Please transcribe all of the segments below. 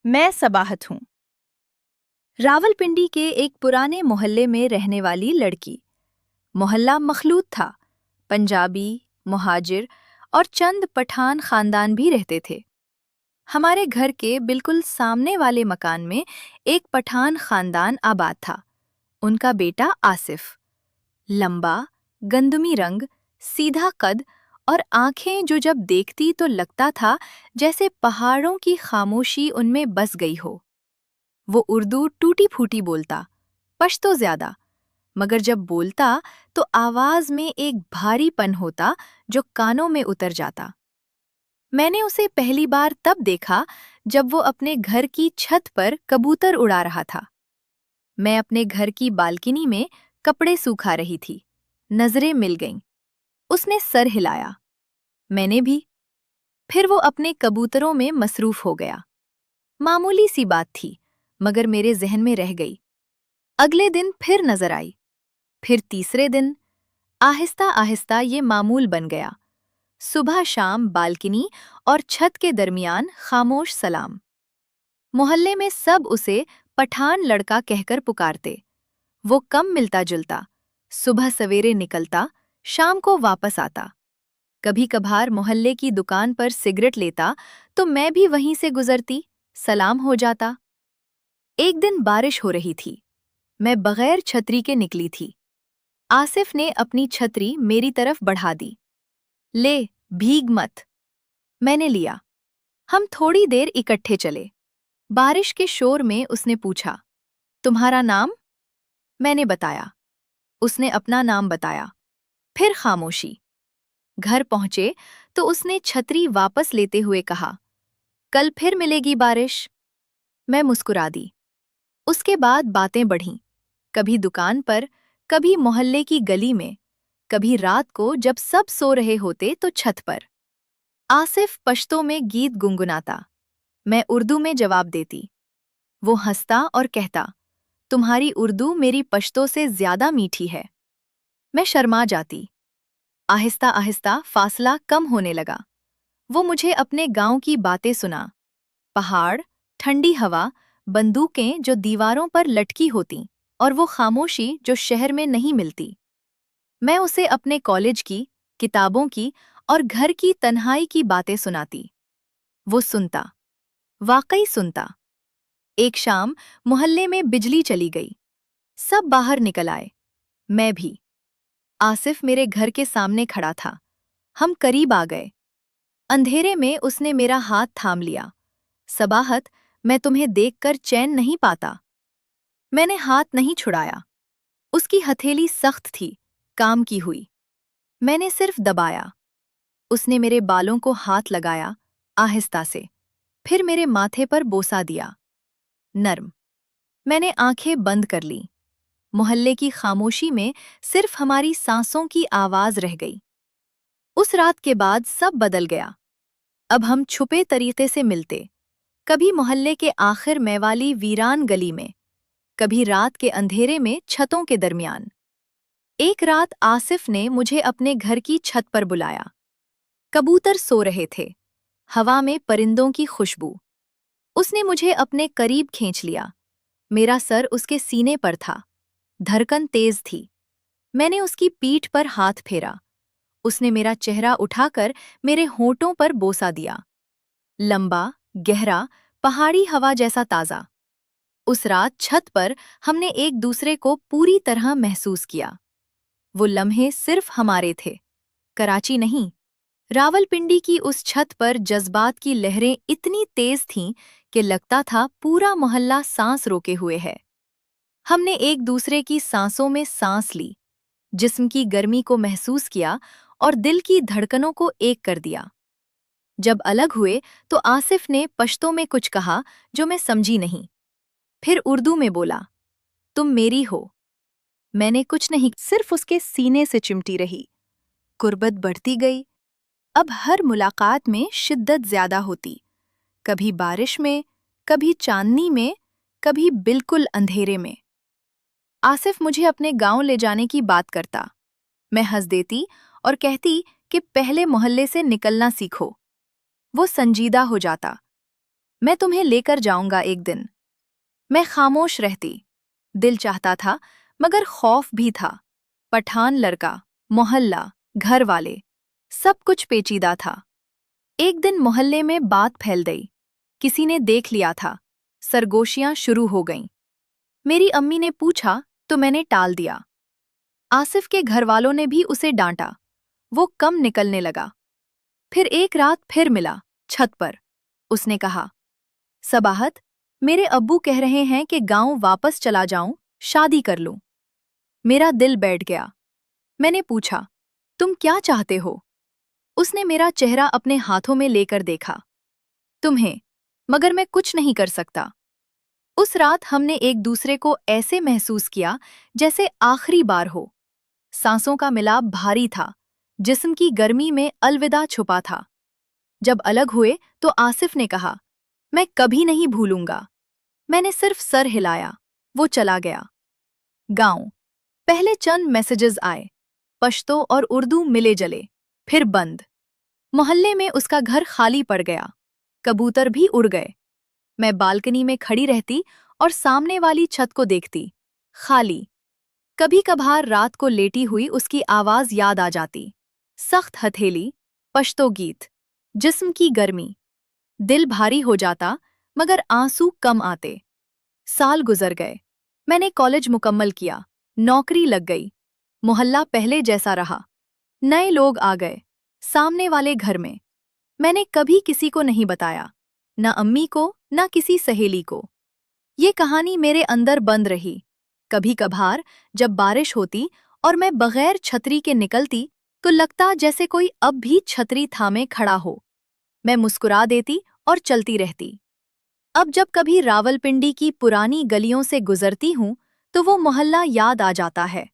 मैं सबाहत हूँ। रावलपिंडी के एक पुराने मोहल्ले में रहने वाली लड़की। मोहल्ला मखलूत था। पंजाबी, मुहाजिर और चंद पठान खानदान भी रहते थे। हमारे घर के बिल्कुल सामने वाले मकान में एक पठान खानदान आबाद था। उनका बेटा आसिफ। लंबा, गंदमी रंग, सीधा कद और आंखें जो जब देखती तो लगता था जैसे पहाड़ों की खामोशी उनमें बस गई हो। वो उर्दू टूटी फूटी बोलता, पश्तो ज्यादा, मगर जब बोलता तो आवाज में एक भारीपन होता जो कानों में उतर जाता। मैंने उसे पहली बार तब देखा जब वो अपने घर की छत पर कबूतर उड़ा रहा था। मैं अपने घर की बालकनी में कपड़े सूखा रही थी। नजरें मिल गईं। उसने सर हिलाया। मैंने भी। फिर वो अपने कबूतरों में मसरूफ हो गया। मामूली सी बात थी, मगर मेरे जहन में रह गई। अगले दिन फिर नजर आई। फिर तीसरे दिन। आहिस्ता आहिस्ता ये मामूल बन गया। सुबह शाम बालकनी और छत के दरमियान खामोश सलाम। मोहल्ले में सब उसे पठान लड़का कहकर पुकारते। वो कम मिलता जुलता। सुबह सवेरे निकलता, शाम को वापस आता। कभी कभार मोहल्ले की दुकान पर सिगरेट लेता तो मैं भी वहीं से गुजरती, सलाम हो जाता। एक दिन बारिश हो रही थी। मैं बगैर छतरी के निकली थी। आसिफ ने अपनी छतरी मेरी तरफ बढ़ा दी। ले, भीग मत। मैंने लिया। हम थोड़ी देर इकट्ठे चले। बारिश के शोर में उसने पूछा, तुम्हारा नाम? मैंने बताया। उसने अपना नाम बताया। फिर खामोशी। घर पहुंचे तो उसने छतरी वापस लेते हुए कहा, कल फिर मिलेगी बारिश। मैं मुस्कुरा दी। उसके बाद बातें बढ़ीं। कभी दुकान पर, कभी मोहल्ले की गली में, कभी रात को जब सब सो रहे होते तो छत पर। आसिफ पश्तो में गीत गुनगुनाता। मैं उर्दू में जवाब देती। वो हंसता और कहता, तुम्हारी उर्दू मेरी पश्तो से ज्यादा मीठी है। मैं शर्मा जाती। आहिस्ता आहिस्ता फासला कम होने लगा। वो मुझे अपने गांव की बातें सुना। पहाड़, ठंडी हवा, बंदूकें जो दीवारों पर लटकी होतीं, और वो खामोशी जो शहर में नहीं मिलती। मैं उसे अपने कॉलेज की, किताबों की और घर की तन्हाई की बातें सुनाती। वो सुनता, वाकई सुनता। एक शाम मोहल्ले में बिजली चली गई। सब बाहर निकल आए। मैं भी। आसिफ मेरे घर के सामने खड़ा था। हम करीब आ गए। अंधेरे में उसने मेरा हाथ थाम लिया। सबाहत, मैं तुम्हें देखकर चैन नहीं पाता। मैंने हाथ नहीं छुड़ाया। उसकी हथेली सख्त थी, काम की हुई। मैंने सिर्फ दबाया। उसने मेरे बालों को हाथ लगाया, आहिस्ता से। फिर मेरे माथे पर बोसा दिया, नर्म। मैंने आंखें बंद कर लीं। मोहल्ले की खामोशी में सिर्फ हमारी सांसों की आवाज रह गई। उस रात के बाद सब बदल गया। अब हम छुपे तरीके से मिलते। कभी मोहल्ले के आखिर में वाली वीरान गली में, कभी रात के अंधेरे में छतों के दरमियान। एक रात आसिफ ने मुझे अपने घर की छत पर बुलाया। कबूतर सो रहे थे। हवा में परिंदों की खुशबू। उसने मुझे अपने करीब खींच लिया। मेरा सर उसके सीने पर था। धड़कन तेज थी। मैंने उसकी पीठ पर हाथ फेरा। उसने मेरा चेहरा उठाकर मेरे होंठों पर बोसा दिया। लंबा, गहरा, पहाड़ी हवा जैसा ताज़ा। उस रात छत पर हमने एक दूसरे को पूरी तरह महसूस किया। वो लम्हे सिर्फ हमारे थे, कराची नहीं। रावलपिंडी की उस छत पर जज्बात की लहरें इतनी तेज थीं कि लगता था पूरा मोहल्ला सांस रोके हुए है। हमने एक दूसरे की सांसों में सांस ली, जिस्म की गर्मी को महसूस किया और दिल की धड़कनों को एक कर दिया। जब अलग हुए तो आसिफ ने पश्तो में कुछ कहा जो मैं समझी नहीं। फिर उर्दू में बोला, तुम मेरी हो। मैंने कुछ नहीं, सिर्फ उसके सीने से चिमटी रही। गुर्बत बढ़ती गई। अब हर मुलाकात में शिद्दत ज्यादा होती। कभी बारिश में, कभी चांदनी में, कभी बिल्कुल अंधेरे में। आसिफ मुझे अपने गांव ले जाने की बात करता। मैं हंस देती और कहती कि पहले मोहल्ले से निकलना सीखो। वो संजीदा हो जाता। मैं तुम्हें लेकर जाऊंगा एक दिन। मैं खामोश रहती। दिल चाहता था, मगर खौफ भी था। पठान लड़का, मोहल्ला, घर वाले, सब कुछ पेचीदा था। एक दिन मोहल्ले में बात फैल गई। किसी ने देख लिया था। सरगोशियां शुरू हो गईं। मेरी अम्मी ने पूछा तो मैंने टाल दिया। आसिफ के घर वालों ने भी उसे डांटा। वो कम निकलने लगा। फिर एक रात फिर मिला, छत पर। उसने कहा, सबाहत, मेरे अब्बू कह रहे हैं कि गांव वापस चला जाऊं, शादी कर लूं। मेरा दिल बैठ गया। मैंने पूछा, तुम क्या चाहते हो? उसने मेरा चेहरा अपने हाथों में लेकर देखा। तुम्हें, मगर मैं कुछ नहीं कर सकता। उस रात हमने एक दूसरे को ऐसे महसूस किया जैसे आखिरी बार हो। सांसों का मिलाप भारी था, जिस्म की गर्मी में अलविदा छुपा था। जब अलग हुए तो आसिफ ने कहा, मैं कभी नहीं भूलूंगा। मैंने सिर्फ सर हिलाया। वो चला गया। गांव। पहले चंद मैसेजेस आए, पश्तो और उर्दू मिले जले, फिर बंद। मोहल्ले में उसका घर खाली पड़ गया। कबूतर भी उड़ गए। मैं बालकनी में खड़ी रहती और सामने वाली छत को देखती, खाली। कभी कभार रात को लेटी हुई उसकी आवाज याद आ जाती। सख्त हथेली, पश्तो गीत, जिस्म की गर्मी। दिल भारी हो जाता, मगर आंसू कम आते। साल गुजर गए। मैंने कॉलेज मुकम्मल किया, नौकरी लग गई। मोहल्ला पहले जैसा रहा। नए लोग आ गए, सामने वाले घर में। मैंने कभी किसी को नहीं बताया, न अम्मी को, न किसी सहेली को। ये कहानी मेरे अंदर बंद रही। कभी कभार जब बारिश होती और मैं बगैर छतरी के निकलती, तो लगता जैसे कोई अब भी छतरी थामे खड़ा हो। मैं मुस्कुरा देती और चलती रहती। अब जब कभी रावलपिंडी की पुरानी गलियों से गुजरती हूँ, तो वो मोहल्ला याद आ जाता है।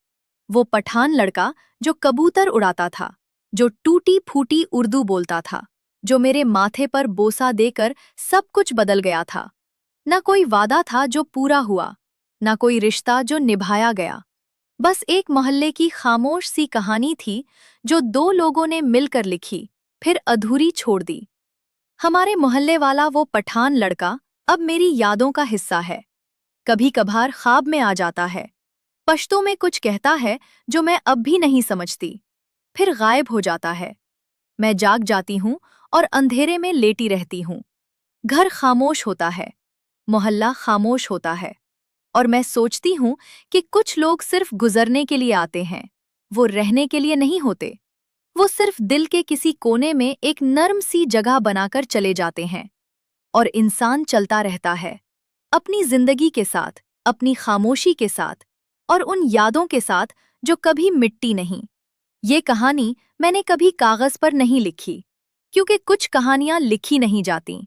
वो पठान लड़का जो कबूतर उड़ाता था, जो टूटी फूटी उर्दू बोलता था, जो मेरे माथे पर बोसा देकर सब कुछ बदल गया था। न कोई वादा था जो पूरा हुआ, न कोई रिश्ता जो निभाया गया। बस एक मोहल्ले की खामोश सी कहानी थी, जो दो लोगों ने मिलकर लिखी, फिर अधूरी छोड़ दी। हमारे मोहल्ले वाला वो पठान लड़का अब मेरी यादों का हिस्सा है। कभी कभार ख्वाब में आ जाता है। पश्तो में कुछ कहता है जो मैं अब भी नहीं समझती, फिर गायब हो जाता है। मैं जाग जाती हूँ और अंधेरे में लेटी रहती हूँ। घर खामोश होता है, मोहल्ला खामोश होता है, और मैं सोचती हूँ कि कुछ लोग सिर्फ गुजरने के लिए आते हैं, वो रहने के लिए नहीं होते। वो सिर्फ दिल के किसी कोने में एक नर्म सी जगह बनाकर चले जाते हैं। और इंसान चलता रहता है, अपनी जिंदगी के साथ, अपनी खामोशी के साथ, और उन यादों के साथ जो कभी मिटती नहीं। ये कहानी मैंने कभी कागज पर नहीं लिखी, क्योंकि कुछ कहानियां लिखी नहीं जातीं,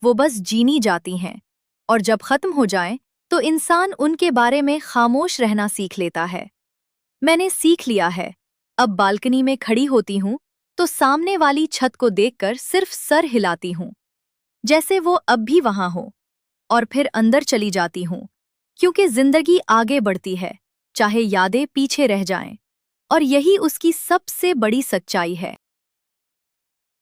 वो बस जीनी जाती हैं। और जब खत्म हो जाएं, तो इंसान उनके बारे में खामोश रहना सीख लेता है। मैंने सीख लिया है। अब बालकनी में खड़ी होती हूँ तो सामने वाली छत को देखकर सिर्फ सर हिलाती हूँ, जैसे वो अब भी वहां हो, और फिर अंदर चली जाती हूँ, क्योंकि जिंदगी आगे बढ़ती है, चाहे यादें पीछे रह जाएं। और यही उसकी सबसे बड़ी सच्चाई है।